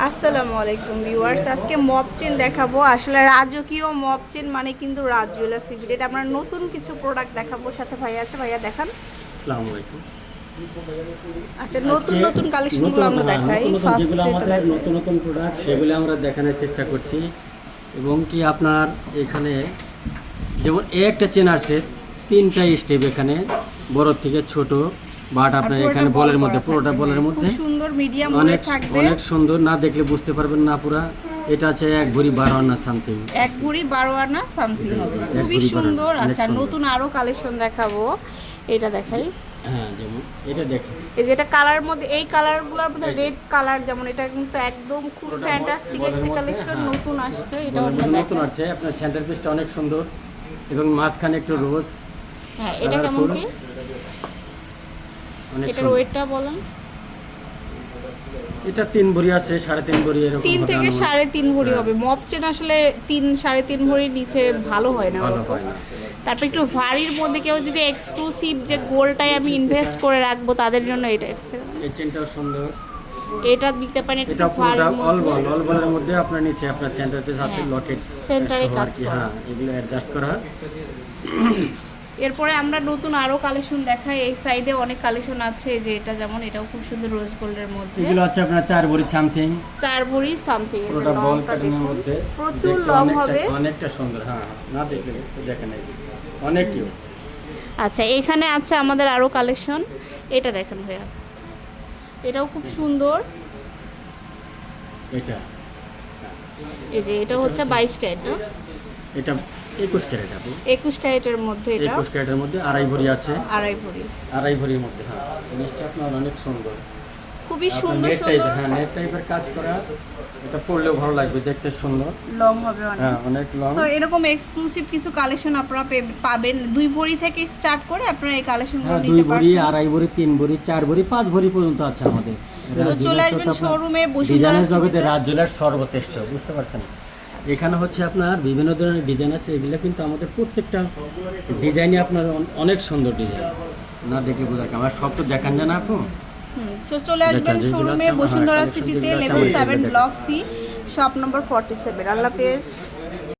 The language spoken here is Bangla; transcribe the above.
আসসালামু আলাইকুম ভিউয়ার্স, আজকে মব চেন দেখাবো। আসলে রাজকীয় মব চেন মানে কিন্তু রাজ জুয়েলার্স লিমিটেড। আমরা নতুন কিছু প্রোডাক্ট দেখাবো, সাথে ভাইয়া আছে, ভাইয়া দেখান। আসসালামু আলাইকুম। আচ্ছা, নতুন নতুন কালেকশনগুলো আমরা দেখাই। যেগুলো আমাদের নতুন নতুন প্রোডাক্ট সেগুলো আমরা দেখানোর চেষ্টা করছি। এবং কি আপনার এখানে যেমন একটা চেন আছে, 3টা স্টেপ, এখানে বড় থেকে ছোট, বাট আপনার এখানে বলের মধ্যে, পুরোটা বলের মধ্যে সুন্দর মিডিয়াম অনেক থাকবে, অনেক সুন্দর, না দেখলে বুঝতে পারবেন না পুরা। এটা আছে 1 ভরি 12 আনা সামথিং, 1 ভরি 12 আনা সামথিং, খুবই সুন্দর। আচ্ছা, নতুন আরো কালেকশন দেখাবো, এটা দেখাই। হ্যাঁ, যেমন এটা দেখেন, এই যেটা কালারের মধ্যে, এই কালারগুলোর মধ্যে রেড কালার, যেমন এটা কিন্তু একদম খুব ফ্যান্টাস্টিক একটা কালেকশন, নতুন আসছে। এটা নতুন আছে, আপনার সেন্টার পিসটা অনেক সুন্দর এবং মাঝখানে একটু রোজ। হ্যাঁ, এটা কেমন কি? এটার ওয়েটটা বলেন। এটা 3 ভরি আছে, 3.5 ভরি, এরকম 3 থেকে 3.5 ভরি হবে। মব চেন আসলে 3-3.5 ভরির নিচে ভালো হয় না, ভালো হয় না। তারপর একটু ভারীর মধ্যে কেউ যদি এক্সক্লুসিভ যে গোল্ডটাই আমি ইনভেস্ট করে রাখবো, তাদের জন্য এটা। এই চেনটাও সুন্দর, এটা দিতে পারেন। এটা পুরোটা অল বলের মধ্যে, আপনার নিচে আপনার সেন্টার পিস আছে, লকেট সেন্টারে কাজ করা। হ্যাঁ, এগুলো অ্যাডজাস্ট করা। এরপরে আমরা নতুন আরো কালেকশন দেখাই। এই সাইডে অনেক কালেকশন আছে, যে এটা যেমন, এটাও খুব সুন্দর রোজ গোল্ডের মধ্যে। এগুলো আছে আপনার 4 ভরি সামথিং, 4 ভরি সামথিং। পুরোটা বল প্যাটার্নের মধ্যে, প্রচুর লং হবে, অনেকটা সুন্দর। হ্যাঁ, না দেখলে দেখেন, এই অনেক কিউ। আচ্ছা, এখানে আছে আমাদের আরো কালেকশন, এটা দেখেন ভাইয়া, এটাও খুব সুন্দর। এটা এই যে এটা হচ্ছে 22 ক্যারেট, না? এটা 21 ক্যারেট আপু, 21 ক্যারেটের মধ্যে। এটা 21 ক্যারেটের মধ্যে 2.5 ভরি আছে, 2.5 ভরি, 2.5 ভরির মধ্যে। হ্যাঁ, জিনিসটা আপনার অনেক সুন্দর, খুবই সুন্দর নেট টাইপের। সুন্দর। হ্যাঁ, নেট টাইপের কাজ করা, এটা পরলেও ভালো লাগবে, দেখতে সুন্দর, লং হবে অনেক। হ্যাঁ, অনেক লং। সো এরকম এক্সক্লুসিভ কিছু কালেকশন আপনারা পাবেন। 2 ভরি থেকে স্টার্ট করে আপনারা এই কালেকশনগুলো হ্যাঁ, 2 নিতে ভরি, পারছেন। 2.5 ভরি, 3 ভরি, 4 ভরি, 5 ভরি পর্যন্ত আছে আমাদের। তো চলে আসবেন শোরুমে, বসুন্ধরা ডিজাইনের জগতে সিটিতে। রাজ জুয়েলার্স সর্বশ্রেষ্ঠ, বুঝতে পারছেন। এখানে হচ্ছে আপনার বিভিন্ন ধরনের ডিজাইন আছে, এগুলো কিন্তু আমাদের প্রত্যেকটা ডিজাইনই আপনার অনেক সুন্দর ডিজাইন, না দেখলে বোঝা যায়। আমার সব তো দেখান যায় না আপু। সো চলে আসবেন শোরুমে, বসুন্ধরা সিটিতে, level 7 block C, shop number 47। আল্লাহ হাফেজ।